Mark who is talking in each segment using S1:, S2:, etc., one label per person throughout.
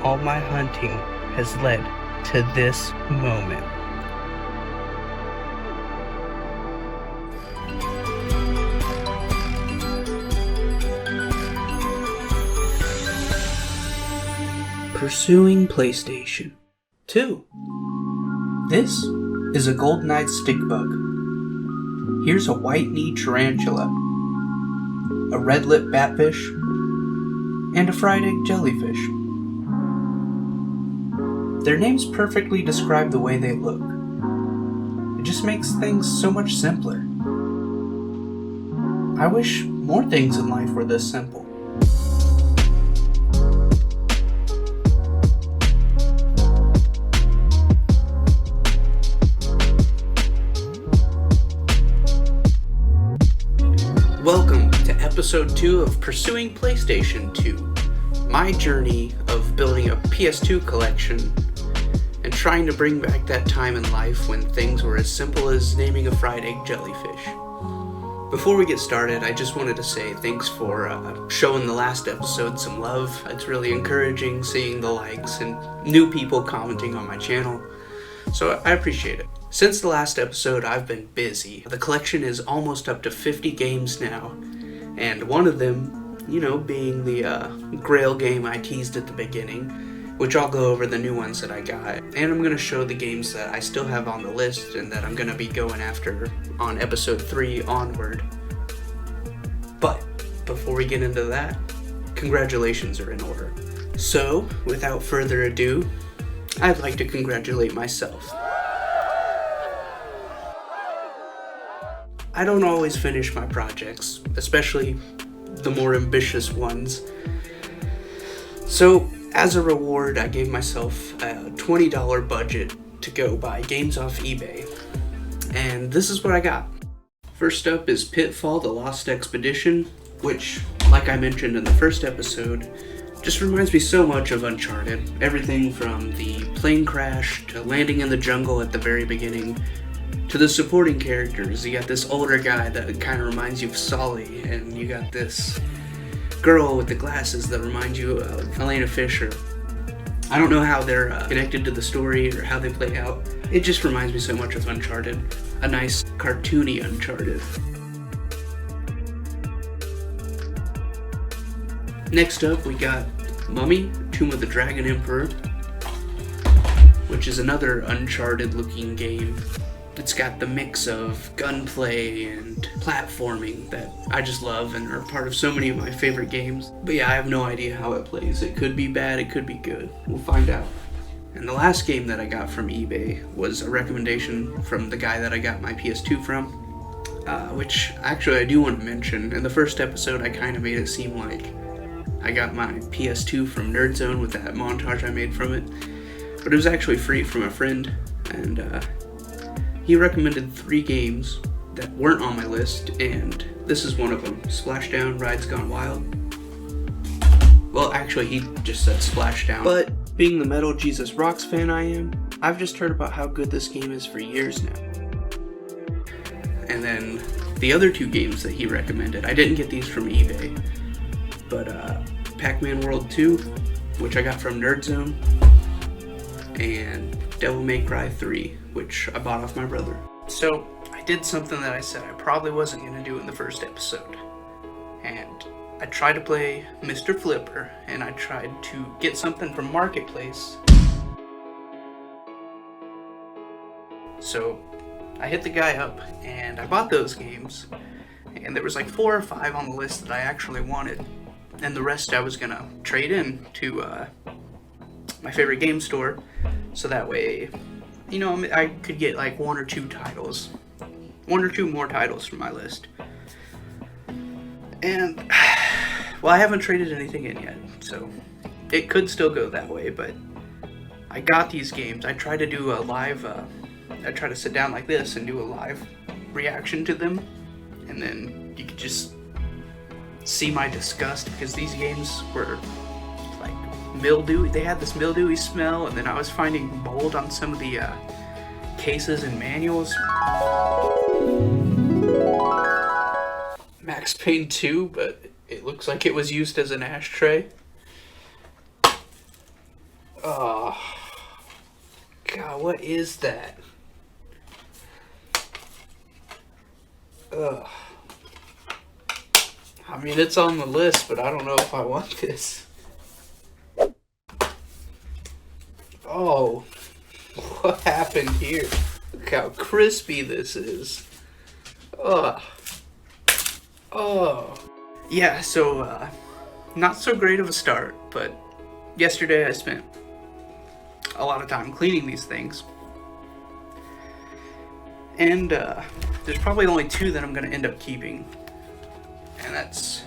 S1: all my hunting has led to this moment. Pursuing PlayStation 2. This is a golden-eyed stickbug. Here's a white-kneed tarantula, a red-lipped batfish, and a fried egg jellyfish. Their names perfectly describe the way they look. It just makes things so much simpler. I wish more things in life were this simple. Welcome to episode 2 of Pursuing PlayStation 2, my journey of building a PS2 collection and trying to bring back that time in life when things were as simple as naming a fried egg jellyfish. Before we get started, I just wanted to say thanks for showing the last episode some love. It's really encouraging seeing the likes and new people commenting on my channel, so I appreciate it. Since the last episode, I've been busy. The collection is almost up to 50 games now, and one of them, being the Grail game I teased at the beginning, which I'll go over the new ones that I got. And I'm going to show the games that I still have on the list and that I'm going to be going after on episode 3 onward. But before we get into that, congratulations are in order. So, without further ado, I'd like to congratulate myself. I don't always finish my projects, especially the more ambitious ones. So, as a reward, I gave myself a $20 budget to go buy games off eBay. And this is what I got. First up is Pitfall: The Lost Expedition, which, like I mentioned in the first episode, just reminds me so much of Uncharted. Everything from the plane crash to landing in the jungle at the very beginning, to the supporting characters. You got this older guy that kind of reminds you of Sully, and you got this girl with the glasses that reminds you of Elena Fisher. I don't know how they're connected to the story or how they play out. It just reminds me so much of Uncharted. A nice cartoony Uncharted. Next up we got Mummy: Tomb of the Dragon Emperor, which is another Uncharted looking game. It's got the mix of gunplay and platforming that I just love and are part of so many of my favorite games. But yeah, I have no idea how it plays. It could be bad, it could be good. We'll find out. And the last game that I got from eBay was a recommendation from the guy that I got my PS2 from, which actually I do want to mention. In the first episode, I kind of made it seem like I got my PS2 from Nerd Zone with that montage I made from it. But it was actually free from a friend, and he recommended 3 games that weren't on my list, and this is one of them: Splashdown: Rides Gone Wild. Well, actually, he just said Splashdown. But being the Metal Jesus Rocks fan I am, I've just heard about how good this game is for years now. And then the other 2 games that he recommended, I didn't get these from eBay, but Pac-Man World 2, which I got from Nerd Zone, and Devil May Cry 3, which I bought off my brother. So, I did something that I said I probably wasn't going to do in the first episode. And I tried to play Mr. Flipper, and I tried to get something from Marketplace. So, I hit the guy up, and I bought those games. And there was like 4 or 5 on the list that I actually wanted. And the rest I was going to trade in to my favorite game store. So that way, I could get like 1 or 2 titles. 1 or 2 more titles from my list. And, well, I haven't traded anything in yet, so it could still go that way, but I got these games. I tried to do a live, I tried to sit down like this and do a live reaction to them, and then you could just see my disgust, because these games were like mildewy. They had this mildewy smell, and then I was finding mold on some of the cases and manuals. Max Payne 2, but it looks like it was used as an ashtray. Oh, God, what is that? Ugh. I mean, it's on the list, but I don't know if I want this. Oh, what happened here? Look how crispy this is. Ugh. Oh. Yeah, so, not so great of a start, but yesterday I spent a lot of time cleaning these things. And, there's probably only two that I'm going to end up keeping. And that's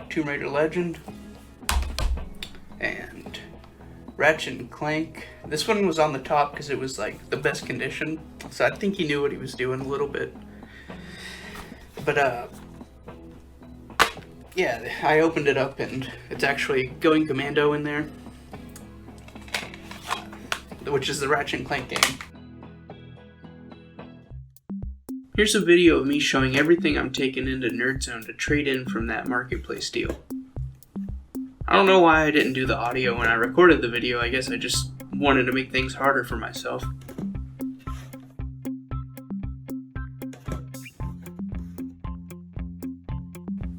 S1: Tomb Raider Legend and Ratchet and Clank. This one was on the top because it was like the best condition, so I think he knew what he was doing a little bit. But yeah, I opened it up and it's actually Going Commando in there, which is the Ratchet and Clank game. Here's a video of me showing everything I'm taking into NerdZone to trade in from that marketplace deal. I don't know why I didn't do the audio when I recorded the video. I guess I just wanted to make things harder for myself.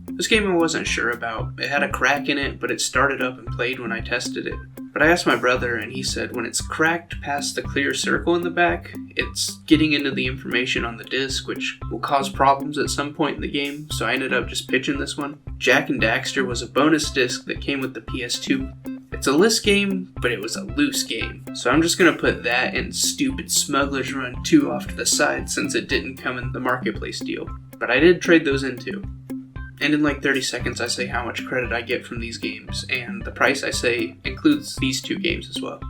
S1: This game I wasn't sure about. It had a crack in it, but it started up and played when I tested it. But I asked my brother and he said when it's cracked past the clear circle in the back, it's getting into the information on the disc, which will cause problems at some point in the game, so I ended up just pitching this one. Jak and Daxter was a bonus disc that came with the PS2. It's a list game, but it was a loose game, so I'm just gonna put that and Stupid Smuggler's Run 2 off to the side since it didn't come in the marketplace deal. But I did trade those in too. And in like 30 seconds I say how much credit I get from these games, and the price I say includes these two games as well.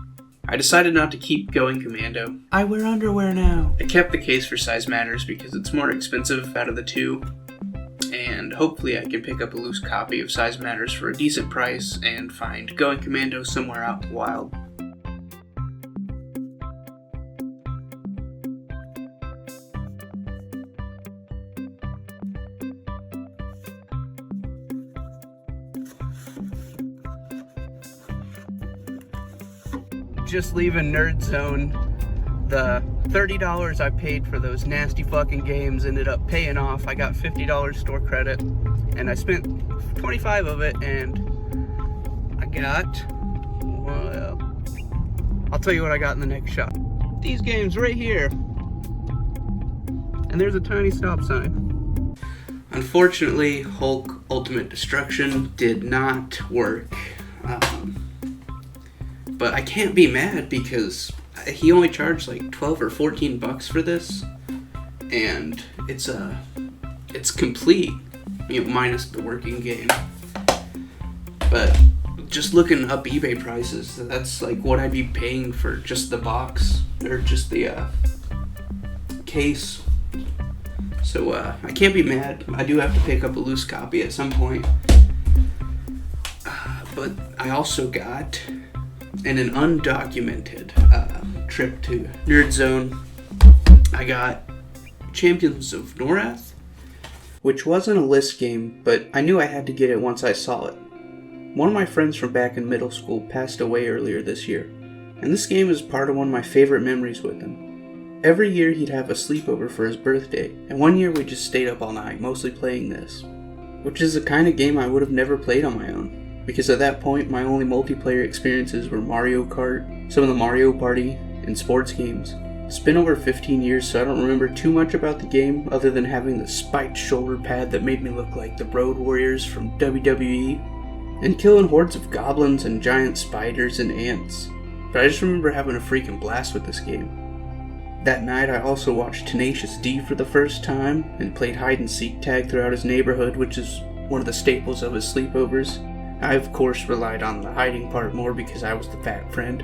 S1: I decided not to keep Going Commando. I wear underwear now. I kept the case for Size Matters because it's more expensive out of the two, and hopefully I can pick up a loose copy of Size Matters for a decent price and find Going Commando somewhere out in the wild. Just leaving NerdZone, the $30 I paid for those nasty fucking games ended up paying off. I got $50 store credit, and I spent 25 of it, and I got, well, I'll tell you what I got in the next shot. These games right here, and there's a tiny stop sign. Unfortunately, Hulk Ultimate Destruction did not work. But I can't be mad because he only charged like 12 or 14 bucks for this, and it's complete, minus the working game. But just looking up eBay prices, that's like what I'd be paying for just the box or just the case. So I can't be mad. I do have to pick up a loose copy at some point. But I also got, in an undocumented trip to NerdZone, I got Champions of Norath, which wasn't a list game, but I knew I had to get it once I saw it. One of my friends from back in middle school passed away earlier this year, and this game is part of one of my favorite memories with him. Every year he'd have a sleepover for his birthday, and one year we just stayed up all night, mostly playing this, which is the kind of game I would have never played on my own. Because at that point, my only multiplayer experiences were Mario Kart, some of the Mario Party, and sports games. It's been over 15 years, so I don't remember too much about the game other than having the spiked shoulder pad that made me look like the Road Warriors from WWE, and killing hordes of goblins and giant spiders and ants. But I just remember having a freaking blast with this game. That night, I also watched Tenacious D for the first time, and played hide and seek tag throughout his neighborhood, which is one of the staples of his sleepovers. I, of course, relied on the hiding part more because I was the fat friend.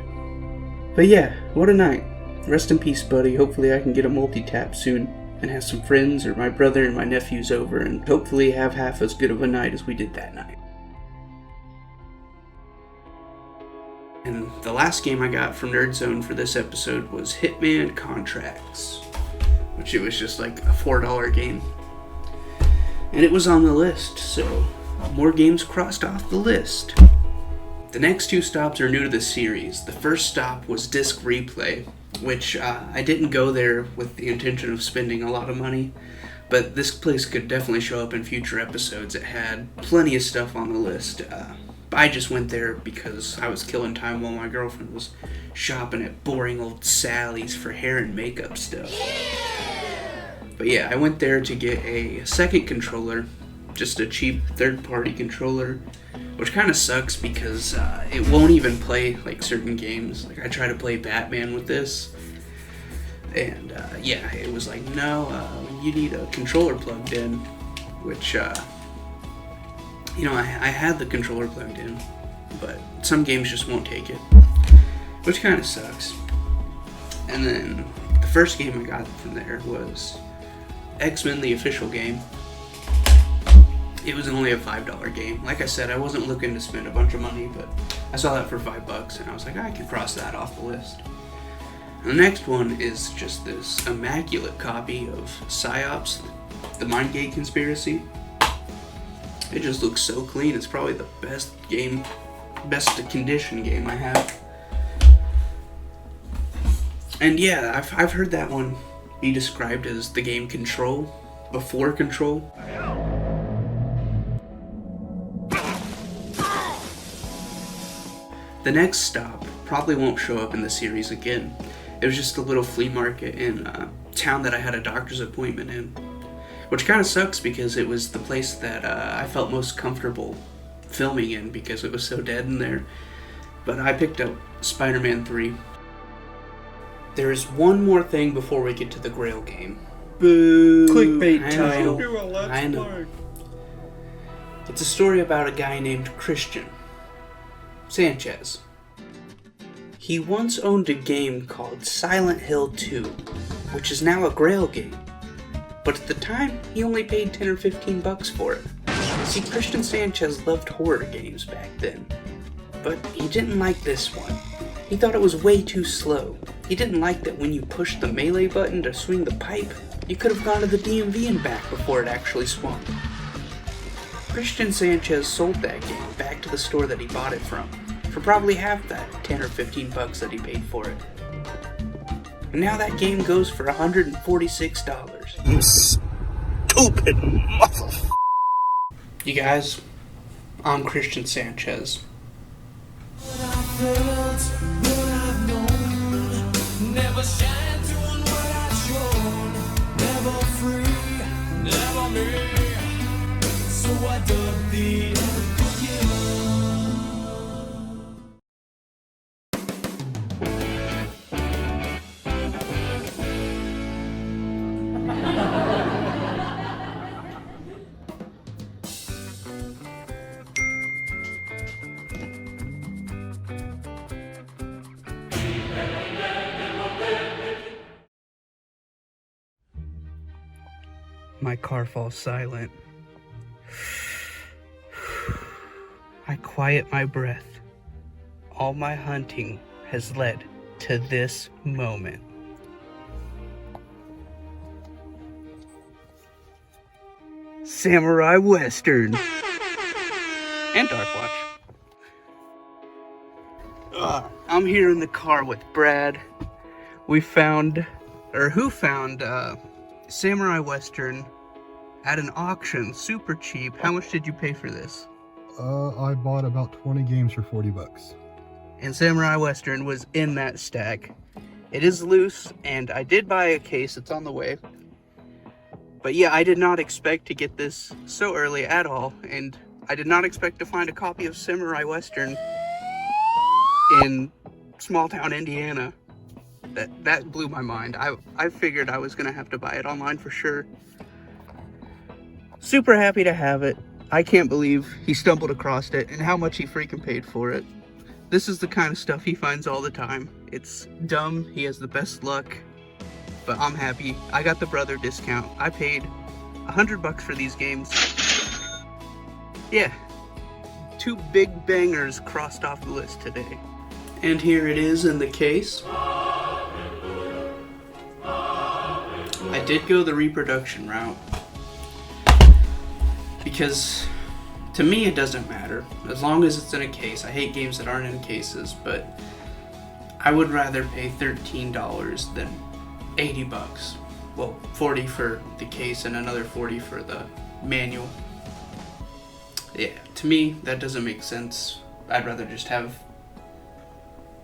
S1: But yeah, what a night. Rest in peace, buddy. Hopefully I can get a multi-tap soon and have some friends or my brother and my nephews over and hopefully have half as good of a night as we did that night. And the last game I got from NerdZone for this episode was Hitman Contracts, which it was just like a $4 game. And it was on the list, so more games crossed off the list. The next two stops are new to the series. The first stop was Disc Replay, which I didn't go there with the intention of spending a lot of money, but this place could definitely show up in future episodes. It had plenty of stuff on the list. I just went there because I was killing time while my girlfriend was shopping at boring old Sally's for hair and makeup stuff. But yeah, I went there to get a second controller, just a cheap third-party controller, which kind of sucks because it won't even play like certain games. Like I try to play Batman with this, and yeah, it was like, no, you need a controller plugged in, which you know, I had the controller plugged in, but some games just won't take it, which kind of sucks. And then the first game I got from there was X-Men, the official game. It was only a $5 game. Like I said, I wasn't looking to spend a bunch of money, but I saw that for $5 and I was like, I can cross that off the list. And the next one is just this immaculate copy of PsyOps, the Mindgate Conspiracy. It just looks so clean. It's probably the best condition game I have. And yeah, I've heard that one be described as the game Control before Control. The next stop probably won't show up in the series again. It was just a little flea market in a town that I had a doctor's appointment in. Which kind of sucks because it was the place that I felt most comfortable filming in because it was so dead in there. But I picked up Spider-Man 3. There is one more thing before we get to the Grail game. Boo!
S2: Clickbait title.
S1: I know. It's a story about a guy named Christian Sanchez. He once owned a game called Silent Hill 2, which is now a Grail game. But at the time, he only paid $10 or $15 for it. See, Christian Sanchez loved horror games back then. But he didn't like this one. He thought it was way too slow. He didn't like that when you pushed the melee button to swing the pipe, you could have gone to the DMV and back before it actually swung. Christian Sanchez sold that game back to the store that he bought it from, for probably half that $10 or $15 that he paid for it. And now that game goes for $146.
S2: You stupid motherfucker.
S1: You guys, I'm Christian Sanchez.
S3: Never shine doing what I've shown. Never free, never me. So I dug the
S1: My car falls silent. I quiet my breath. All my hunting has led to this moment. Samurai Western. And Dark Watch. I'm here in the car with Brad. Who found Samurai Western at an auction, super cheap. How much did you pay for this?
S4: I bought about 20 games for $40.
S1: And Samurai Western was in that stack. It is loose, and I did buy a case. It's on the way. But yeah, I did not expect to get this so early at all, and I did not expect to find a copy of Samurai Western in small town Indiana. That blew my mind. I figured I was gonna have to buy it online for sure. Super happy to have it. I can't believe he stumbled across it and how much he freaking paid for it. This is the kind of stuff he finds all the time. It's dumb, he has the best luck, but I'm happy. I got the brother discount. I paid $100 for these games. Yeah, 2 big bangers crossed off the list today. And here it is in the case. I did go the reproduction route because To me, it doesn't matter, as long as it's in a case. I hate games that aren't in cases, but I would rather pay $13 than 80 bucks. Well, 40 for the case and another 40 for the manual. Yeah, to me, that doesn't make sense. I'd rather just have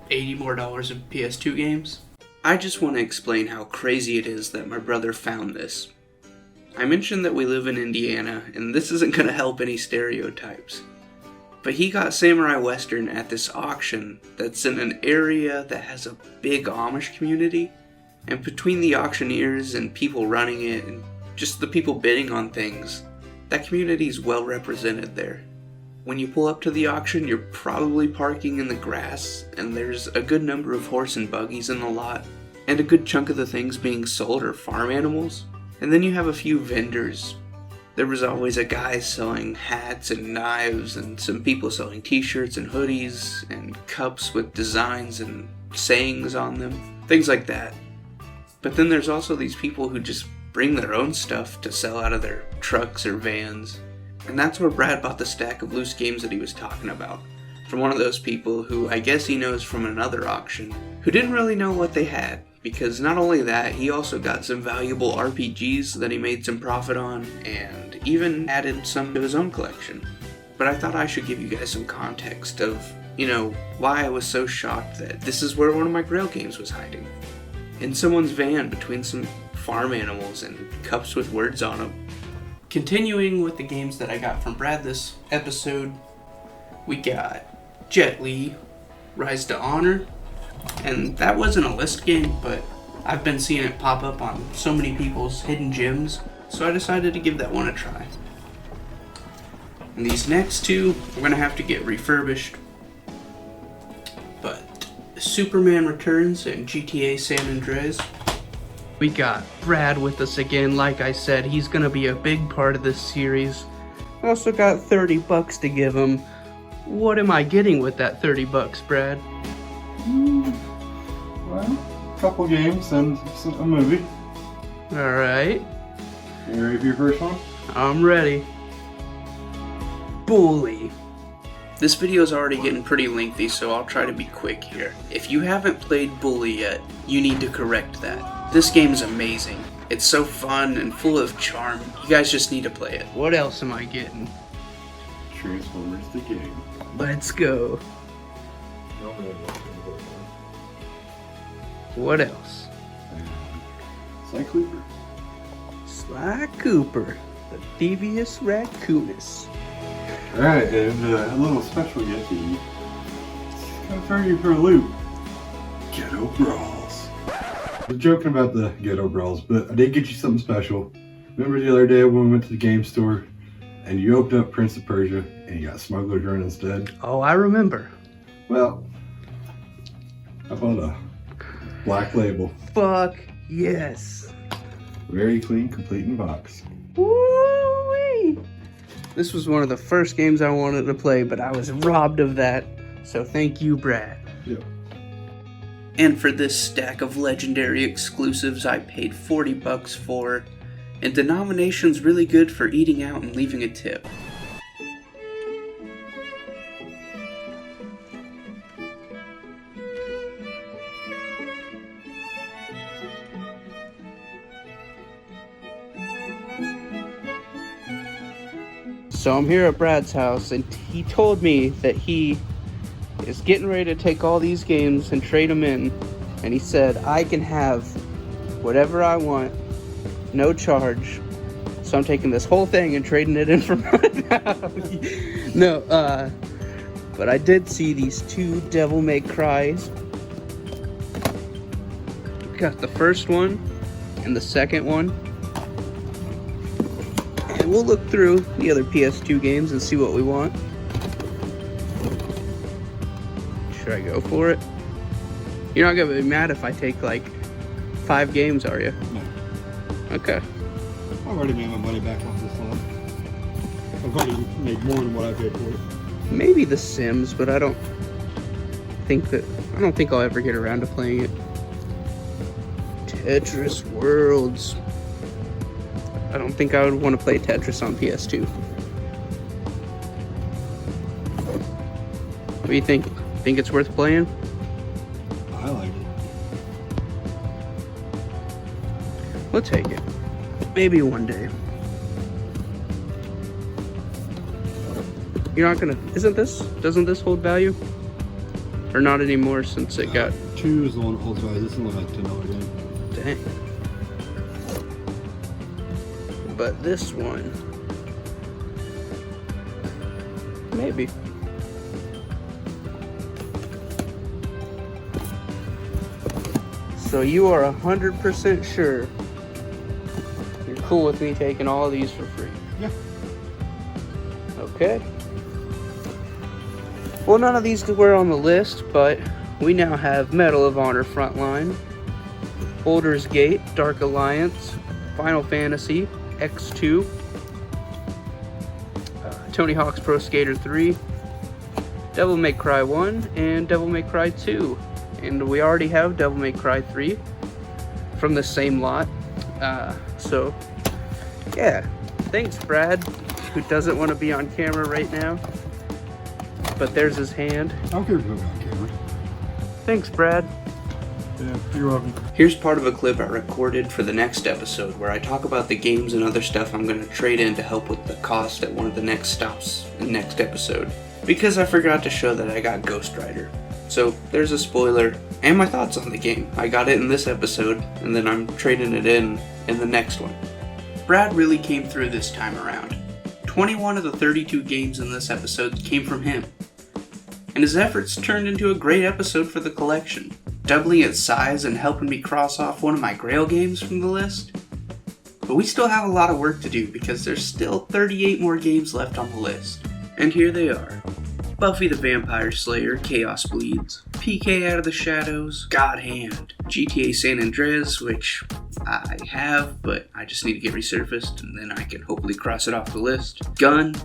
S1: $80 more of PS2 games. I just want to explain how crazy it is that my brother found this. I mentioned that we live in Indiana, and this isn't going to help any stereotypes. But he got Samurai Western at this auction that's in an area that has a big Amish community. And between the auctioneers and people running it, and just the people bidding on things, that community is well represented there. When you pull up to the auction, you're probably parking in the grass, and there's a good number of horse and buggies in the lot, and a good chunk of the things being sold are farm animals. And then you have a few vendors. There was always a guy selling hats and knives, and some people selling t-shirts and hoodies, and cups with designs and sayings on them, things like that. But then there's also these people who just bring their own stuff to sell out of their trucks or vans. And that's where Brad bought the stack of loose games that he was talking about, from one of those people who I guess he knows from another auction, who didn't really know what they had, because not only that, he also got some valuable RPGs that he made some profit on, and even added some to his own collection. But I thought I should give you guys some context of, why I was so shocked that this is where one of my Grail games was hiding. In someone's van between some farm animals and cups with words on them. Continuing with the games that I got from Brad this episode, we got Jet Li, Rise to Honor, and that wasn't a list game, but I've been seeing it pop up on so many people's hidden gems, so I decided to give that one a try. And these next two, we're going to have to get refurbished, but Superman Returns and GTA San Andreas. We got Brad with us again. Like I said, he's gonna be a big part of this series. Also got 30 bucks to give him. What am I getting with that 30 bucks, Brad?
S4: Well, a couple games and a movie.
S1: Alright.
S4: You ready for your first one?
S1: I'm ready. Bully. This video is already getting pretty lengthy, so I'll try to be quick here. If you haven't played Bully yet, you need to correct that. This game is amazing. It's so fun and full of charm. You guys just need to play it. What else am I getting?
S4: Transformers the game.
S1: Let's go. What else?
S4: Sly Cooper.
S1: Sly Cooper, the devious raccoonus.
S4: Alright, and a little special yet to you. It's gonna throw you for a loop. Ghetto Brawls. I was joking about the Ghetto Brawls, but I did get you something special. Remember the other day when we went to the game store and you opened up Prince of Persia and you got Smuggler's Run instead?
S1: Oh, I remember.
S4: Well, I bought a black label.
S1: Fuck yes.
S4: Very clean, complete in box.
S1: Woo-wee. This was one of the first games I wanted to play, but I was robbed of that. So thank you, Brad.
S4: Yep.
S1: And for this stack of legendary exclusives I paid 40 bucks for, and denomination's really good for eating out and leaving a tip. So I'm here at Brad's house, and he told me that he is getting ready to take all these games and trade them in, and he said I can have whatever I want, no charge. So I'm taking this whole thing and trading it in for mine. No, but I did see these two Devil May Cries. Got the first one and the second one. And we'll look through the other PS2 games and see what we want. Should I go for it? You're not gonna be mad if I take like 5 games, are you?
S4: No.
S1: Okay.
S4: I've already made my money back off this one. I've already made more than what I paid for it.
S1: Maybe The Sims, but I don't think I'll ever get around to playing it. Tetris Worlds. I don't think I would want to play Tetris on PS2. What do you think? Think it's worth playing?
S4: I like it.
S1: We'll take it. Maybe one day. You're not gonna... Doesn't this hold value? Or not anymore since it got...
S4: 2 is the one that holds value. This one looks like $10 game.
S1: Dang. But this one... Maybe. So you are 100% sure you're cool with me taking all of these for free?
S4: Yeah.
S1: Okay. Well, none of these were on the list, but we now have Medal of Honor Frontline, Baldur's Gate, Dark Alliance, Final Fantasy, X2, Tony Hawk's Pro Skater 3, Devil May Cry 1, and Devil May Cry 2. And we already have Devil May Cry 3 from the same lot. So, yeah. Thanks, Brad, who doesn't want to be on camera right now. But there's his hand.
S4: I don't care if you're on camera.
S1: Thanks, Brad.
S4: Yeah, you're welcome.
S1: Here's part of a clip I recorded for the next episode where I talk about the games and other stuff I'm going to trade in to help with the cost at one of the next stops in next episode. Because I forgot to show that I got Ghost Rider. So there's a spoiler and my thoughts on the game. I got it in this episode and then I'm trading it in the next one. Brad really came through this time around. 21 of the 32 games in this episode came from him. And his efforts turned into a great episode for the collection, doubling its size and helping me cross off one of my Grail games from the list. But we still have a lot of work to do because there's still 38 more games left on the list. And here they are. Buffy the Vampire Slayer, Chaos Bleeds, PK Out of the Shadows, God Hand, GTA San Andreas, which I have, but I just need to get resurfaced and then I can hopefully cross it off the list, Gun,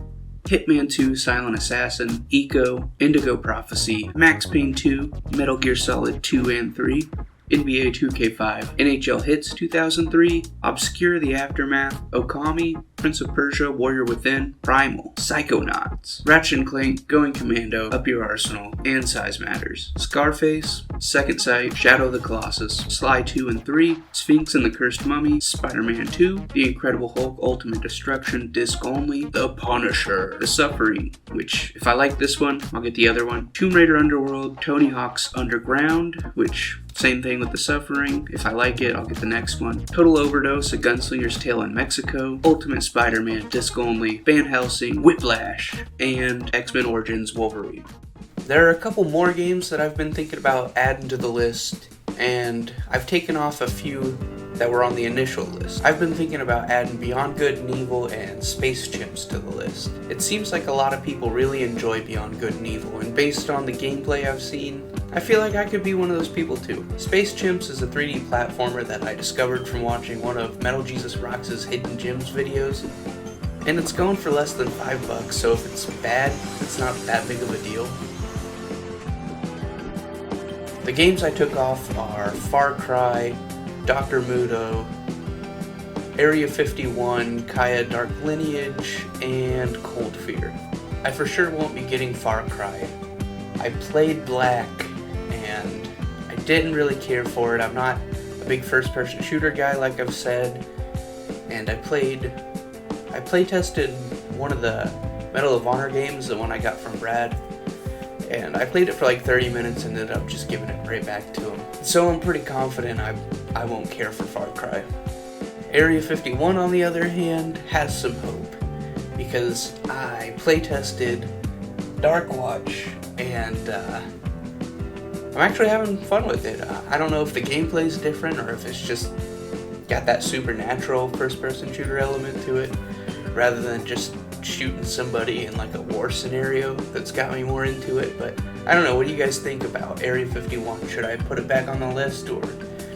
S1: Hitman 2, Silent Assassin, Eco, Indigo Prophecy, Max Payne 2, Metal Gear Solid 2 and 3, NBA 2K5, NHL Hits 2003, Obscure the Aftermath, Okami, Prince of Persia, Warrior Within, Primal, Psychonauts, Ratchet & Clank, Going Commando, Up Your Arsenal, and Size Matters, Scarface, Second Sight, Shadow of the Colossus, Sly 2 and 3, Sphinx and the Cursed Mummy, Spider-Man 2, The Incredible Hulk Ultimate Destruction, Disc Only, The Punisher, The Suffering, which, if I like this one, I'll get the other one, Tomb Raider Underworld, Tony Hawk's Underground, which, same thing with The Suffering, if I like it, I'll get the next one, Total Overdose, A Gunslinger's Tale in Mexico, Ultimate Spider-Man, Disc Only, Van Helsing, Whiplash, and X-Men Origins Wolverine. There are a couple more games that I've been thinking about adding to the list, and I've taken off a few that were on the initial list. I've been thinking about adding Beyond Good and Evil and Space Chimps to the list. It seems like a lot of people really enjoy Beyond Good and Evil, and based on the gameplay I've seen, I feel like I could be one of those people too. Space Chimps is a 3D platformer that I discovered from watching one of Metal Jesus Rocks' Hidden Gems videos, and it's going for less than $5, so if it's bad, it's not that big of a deal. The games I took off are Far Cry, Dr. Mudo, Area 51, Kaya Dark Lineage, and Cold Fear. I for sure won't be getting Far Cry. I played Black, and I didn't really care for it. I'm not a big first-person shooter guy, like I've said, and I playtested one of the Medal of Honor games, the one I got from Brad, and I played it for like 30 minutes and ended up just giving it right back to him. So I'm pretty confident I won't care for Far Cry. Area 51, on the other hand, has some hope, because I playtested Dark Watch, and I'm actually having fun with it. I don't know if the gameplay is different or if it's just got that supernatural first-person shooter element to it, rather than just shooting somebody in like a war scenario that's got me more into it. But I don't know, what do you guys think about Area 51? Should I put it back on the list, or do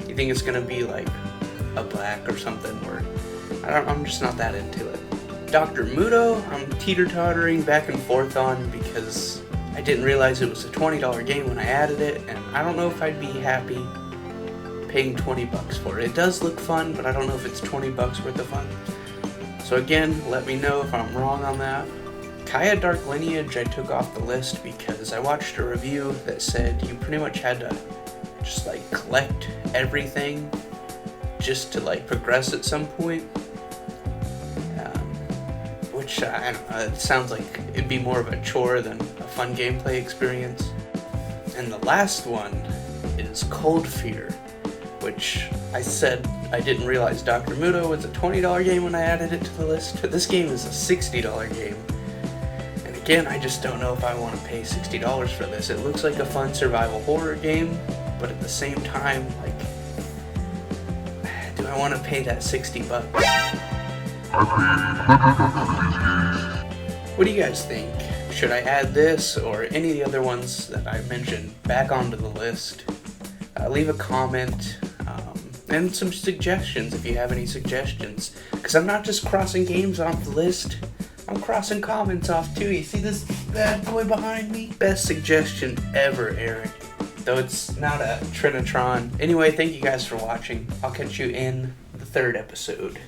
S1: you think it's gonna be like a Black or something, or I'm just not that into it. Dr. Mudo, I'm teeter-tottering back and forth on, because I didn't realize it was a $20 game when I added it, and I don't know if I'd be happy paying $20 for it. It does look fun, but I don't know if it's $20 worth of fun. So again, let me know if I'm wrong on that. Kaya Dark Lineage I took off the list because I watched a review that said you pretty much had to just like collect everything just to like progress at some point. Which I don't know, it sounds like it'd be more of a chore than a fun gameplay experience. And the last one is Cold Fear, which I said I didn't realize Dr. Muto was a $20 game when I added it to the list. This game is a $60 game. And again, I just don't know if I want to pay $60 for this. It looks like a fun survival horror game, but at the same time, like, do I want to pay that $60? What do you guys think? Should I add this or any of the other ones that I mentioned back onto the list? Leave a comment and some suggestions if you have any suggestions. Because I'm not just crossing games off the list, I'm crossing comments off too. You see this bad boy behind me? Best suggestion ever, Eric. Though it's not a Trinitron. Anyway, thank you guys for watching. I'll catch you in the 3rd episode.